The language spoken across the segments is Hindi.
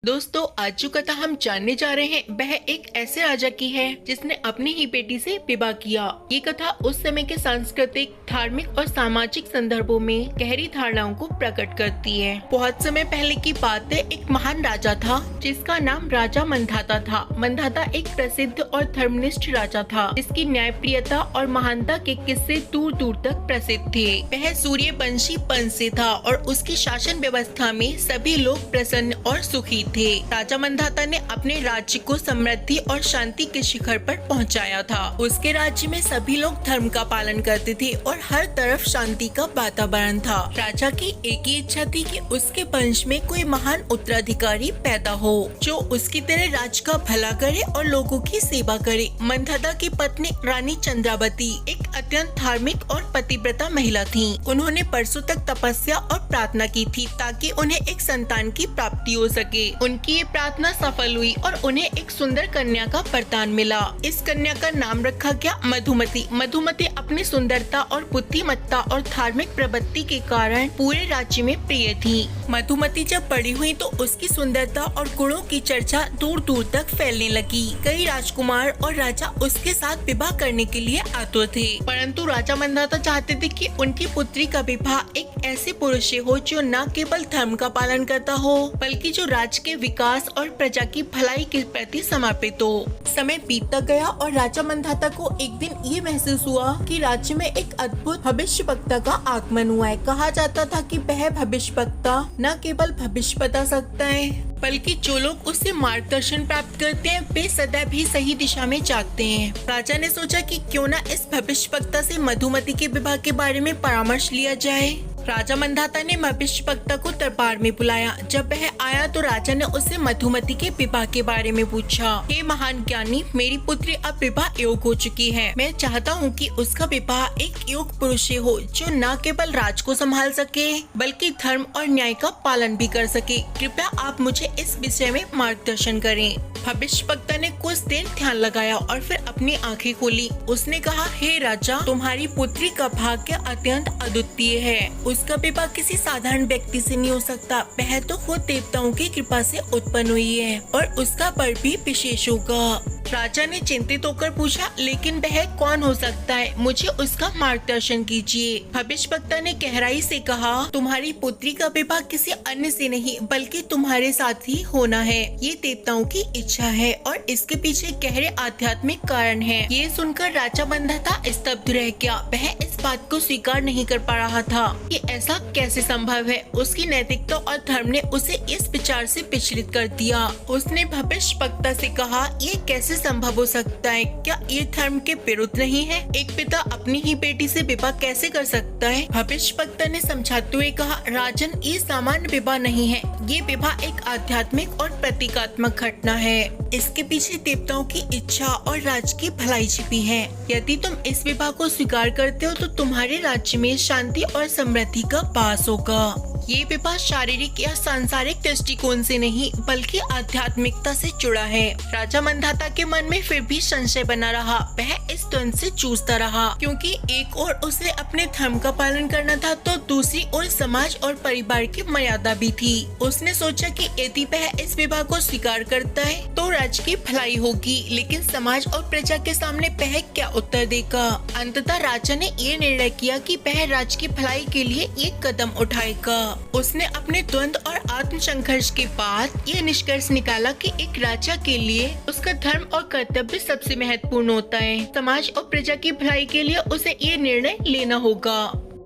दोस्तों, आज जो कथा हम जानने जा रहे हैं वह एक ऐसे राजा की है जिसने अपनी ही बेटी से विवाह किया। ये कथा उस समय के सांस्कृतिक, धार्मिक और सामाजिक संदर्भों में गहरी धारणाओं को प्रकट करती है। बहुत समय पहले की बात है। एक महान राजा था जिसका नाम राजा मंधाता था। मंधाता एक प्रसिद्ध और धर्मनिष्ठ राजा था जिसकी न्यायप्रियता और महानता के किस्से दूर दूर तक प्रसिद्ध थे। वह सूर्यवंशी पंथ से था और उसकी शासन व्यवस्था में सभी लोग प्रसन्न और सुखी थे। राजा मंधाता ने अपने राज्य को समृद्धि और शांति के शिखर पर पहुंचाया था। उसके राज्य में सभी लोग धर्म का पालन करते थे और हर तरफ शांति का वातावरण था। राजा की एक ही इच्छा थी कि उसके वंश में कोई महान उत्तराधिकारी पैदा हो जो उसकी तरह राज्य का भला करे और लोगों की सेवा करे। मंधाता की पत्नी रानी चंद्रावती एक अत्यंत धार्मिक और पतिव्रता महिला थी। उन्होंने वर्षों तक तपस्या और प्रार्थना की थी ताकि उन्हें एक संतान की प्राप्ति हो सके। उनकी ये प्रार्थना सफल हुई और उन्हें एक सुंदर कन्या का वरदान मिला। इस कन्या का नाम रखा गया मधुमती। मधुमती अपनी सुंदरता और बुद्धिमत्ता और धार्मिक प्रवृत्ति के कारण पूरे राज्य में प्रिय थी। मधुमती जब बड़ी हुई तो उसकी सुंदरता और गुणों की चर्चा दूर दूर तक फैलने लगी। कई राजकुमार और राजा उसके साथ विवाह करने के लिए आतुर थे, परंतु राजा मंधाता चाहते थे कि उनकी पुत्री का विवाह एक ऐसे पुरुष से हो जो न केवल धर्म का पालन करता हो बल्कि जो राज्य के विकास और प्रजा की भलाई के प्रति समर्पित हो। समय बीतता गया और राजा मंधाता को एक दिन ये महसूस हुआ कि राज्य में एक अद्भुत भविष्यवक्ता का आगमन हुआ है। कहा जाता था कि वह भविष्यवक्ता न केवल भविष्य बता सकता है बल्कि जो लोग उससे मार्गदर्शन प्राप्त करते हैं वे सदैव भी सही दिशा में जाते हैं। राजा ने सोचा कि क्यों न इस भविष्यवक्ता से मधुमती के विवाह के बारे में परामर्श लिया जाए। राजा मंधाता ने भविष्यवक्ता को दरबार में बुलाया। जब वह आया तो राजा ने उससे मधुमती के विवाह के बारे में पूछा। हे महान ज्ञानी, मेरी पुत्री अब विवाह योग्य हो चुकी है। मैं चाहता हूँ कि उसका विवाह एक योग्य पुरुष से हो जो न केवल राज को संभाल सके बल्कि धर्म और न्याय का पालन भी कर सके। कृपया आप मुझे इस विषय में मार्गदर्शन करें। भविष्यवक्ता ने कुछ देर ध्यान लगाया और फिर अपनी आंखें खोली। उसने कहा, हे राजा, तुम्हारी पुत्री का भाग्य अत्यंत अद्वितीय है। उसका विवाह किसी साधारण व्यक्ति से नहीं हो सकता। वह तो खुद देवताओं की कृपा से उत्पन्न हुई है और उसका वर भी विशेष होगा। राजा ने चिंतित होकर पूछा, लेकिन वह कौन हो सकता है? मुझे उसका मार्गदर्शन कीजिए। भविष्यवक्ता ने गहराई से कहा, तुम्हारी पुत्री का विवाह किसी अन्य से नहीं बल्कि तुम्हारे साथ ही होना है। ये देवताओं की इच्छा है और इसके पीछे गहरे आध्यात्मिक कारण है। ये सुनकर राजा मंधाता स्तब्ध रह गया। वह इस बात को स्वीकार नहीं कर पा रहा था कि ऐसा कैसे संभव है। उसकी नैतिकता और धर्म ने उसे इस विचार से विचलित कर दिया। उसने भविष्यवक्ता से कहा, ये कैसे संभव हो सकता है? क्या ये धर्म के विरुद्ध नहीं है? एक पिता अपनी ही बेटी से विवाह कैसे कर सकता है? भविष्यवक्ता ने समझाते हुए कहा, राजन, ये सामान्य विवाह नहीं है। ये विवाह एक आध्यात्मिक और प्रतीकात्मक घटना है। इसके पीछे देवताओं की इच्छा और राज्य की भलाई छिपी है। यदि तुम इस विवाह को स्वीकार करते हो तो तुम्हारे राज्य में शांति और समृद्धि का वास होगा। ये विवाह शारीरिक या सांसारिक दृष्टिकोण से नहीं बल्कि आध्यात्मिकता से जुड़ा है। राजा मंधाता के मन में फिर भी संशय बना रहा। वह इस द्वंद से जूझता रहा क्योंकि एक ओर उसे अपने धर्म का पालन करना था तो दूसरी ओर समाज और परिवार की मर्यादा भी थी। उसने सोचा कि यदि वह इस विवाह को स्वीकार करता है तो राज्य की भलाई होगी, लेकिन समाज और प्रजा के सामने वह क्या उत्तर देगा। अंततः राजा ने ये निर्णय किया कि वह राज्य की भलाई के लिए एक कदम उठाएगा। उसने अपने द्वंद और आत्म संघर्ष के बाद ये निष्कर्ष निकाला कि एक राजा के लिए उसका धर्म और कर्तव्य सबसे महत्वपूर्ण होता है। समाज और प्रजा की भलाई के लिए उसे ये निर्णय लेना होगा।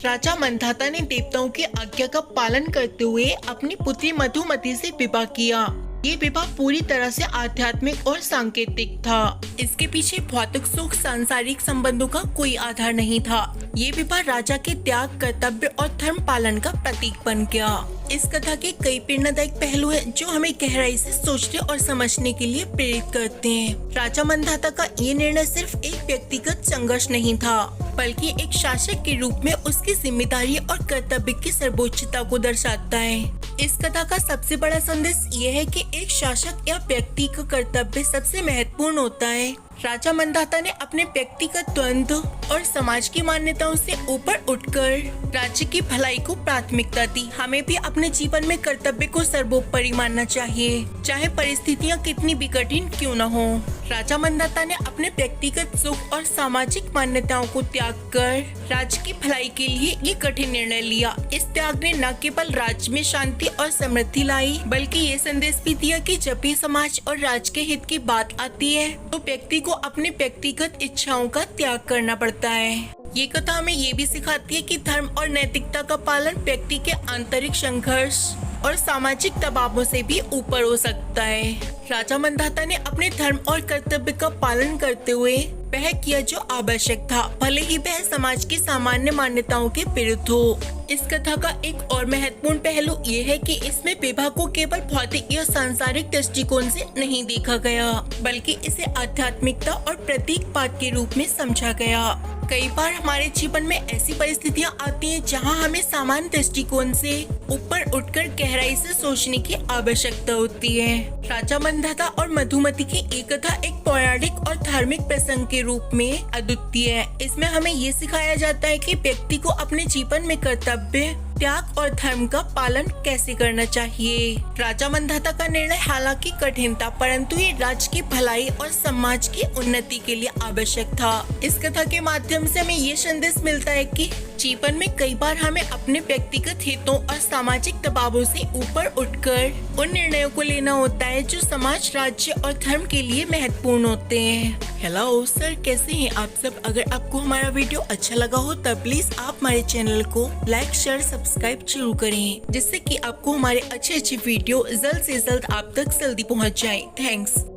राजा मंधाता ने देवताओं की आज्ञा का पालन करते हुए अपनी पुत्री मधुमती से विवाह किया। ये विवाह पूरी तरह से आध्यात्मिक और सांकेतिक था। इसके पीछे भौतिक सुख, सांसारिक संबंधों का कोई आधार नहीं था। ये विवाह राजा के त्याग, कर्तव्य और धर्म पालन का प्रतीक बन गया। इस कथा के कई प्रेरणादायक पहलू हैं जो हमें गहराई से सोचने और समझने के लिए प्रेरित करते हैं। राजा मंधाता का ये निर्णय सिर्फ एक व्यक्तिगत संघर्ष नहीं था बल्कि एक शासक के रूप में उसकी जिम्मेदारी और कर्तव्य की सर्वोच्चता को दर्शाता है। इस कथा का सबसे बड़ा संदेश ये है कि एक शासक या व्यक्ति का कर्तव्य सबसे महत्वपूर्ण होता है। राजा मंदाता ने अपने व्यक्तिगत द्वंद्व और समाज की मान्यताओं से ऊपर उठकर राज्य की भलाई को प्राथमिकता दी। हमें भी अपने जीवन में कर्तव्य को सर्वोपरि मानना चाहिए, चाहे परिस्थितियां कितनी भी कठिन क्यों न हो। राजा मंदाता ने अपने व्यक्तिगत सुख और सामाजिक मान्यताओं को त्याग कर राज्य की भलाई के लिए ये कठिन निर्णय लिया। इस त्याग ने न केवल राज्य में शांति और समृद्धि लाई, बल्कि ये संदेश भी दिया कि जब भी समाज और राज्य के हित की बात आती है तो व्यक्ति को अपने व्यक्तिगत इच्छाओं का त्याग करना पड़ता है। ये कथा हमें ये भी सिखाती है कि धर्म और नैतिकता का पालन व्यक्ति के आंतरिक संघर्ष और सामाजिक दबावों से भी ऊपर हो सकता है। राजा मंदाता ने अपने धर्म और कर्तव्य का पालन करते हुए वह किया जो आवश्यक था, भले ही वह समाज की सामान्य मान्यताओं के विरुद्ध हो। इस कथा का एक और महत्वपूर्ण पहलू ये है कि इसमें विवाह को केवल भौतिक या सांसारिक दृष्टिकोण से नहीं देखा गया, बल्कि इसे आध्यात्मिकता और प्रतीकवाद के रूप में समझा गया। कई बार हमारे जीवन में ऐसी परिस्थितियां आती हैं जहां हमें सामान्य दृष्टिकोण से ऊपर उठकर गहराई से सोचने की आवश्यकता होती है। राजा मंदाता और मधुमती की एक कथा एक पौराणिक और धार्मिक प्रसंग के रूप में अद्वितीय है। इसमें हमें ये सिखाया जाता है कि व्यक्ति को अपने जीवन में कर्तव्य, त्याग और धर्म का पालन कैसे करना चाहिए। राजा मंदाता का निर्णय हालांकि कठिन था, परंतु ये राज्य की भलाई और समाज की उन्नति के लिए आवश्यक था। इस कथा के माध्यम से हमें ये संदेश मिलता है कि जीवन में कई बार हमें अपने व्यक्तिगत हितों और सामाजिक दबावों से ऊपर उठकर उन निर्णयों को लेना होता है जो समाज, राज्य और धर्म के लिए महत्वपूर्ण होते हैं। हेलो सर, कैसे हैं आप सब? अगर आपको हमारा वीडियो अच्छा लगा हो तब प्लीज आप हमारे चैनल को लाइक, शेयर, सब्सक्राइब जरूर करें, जिससे कि आपको हमारे अच्छे वीडियो जल्द से जल्द आप तक जल्दी पहुंच जाए। थैंक्स।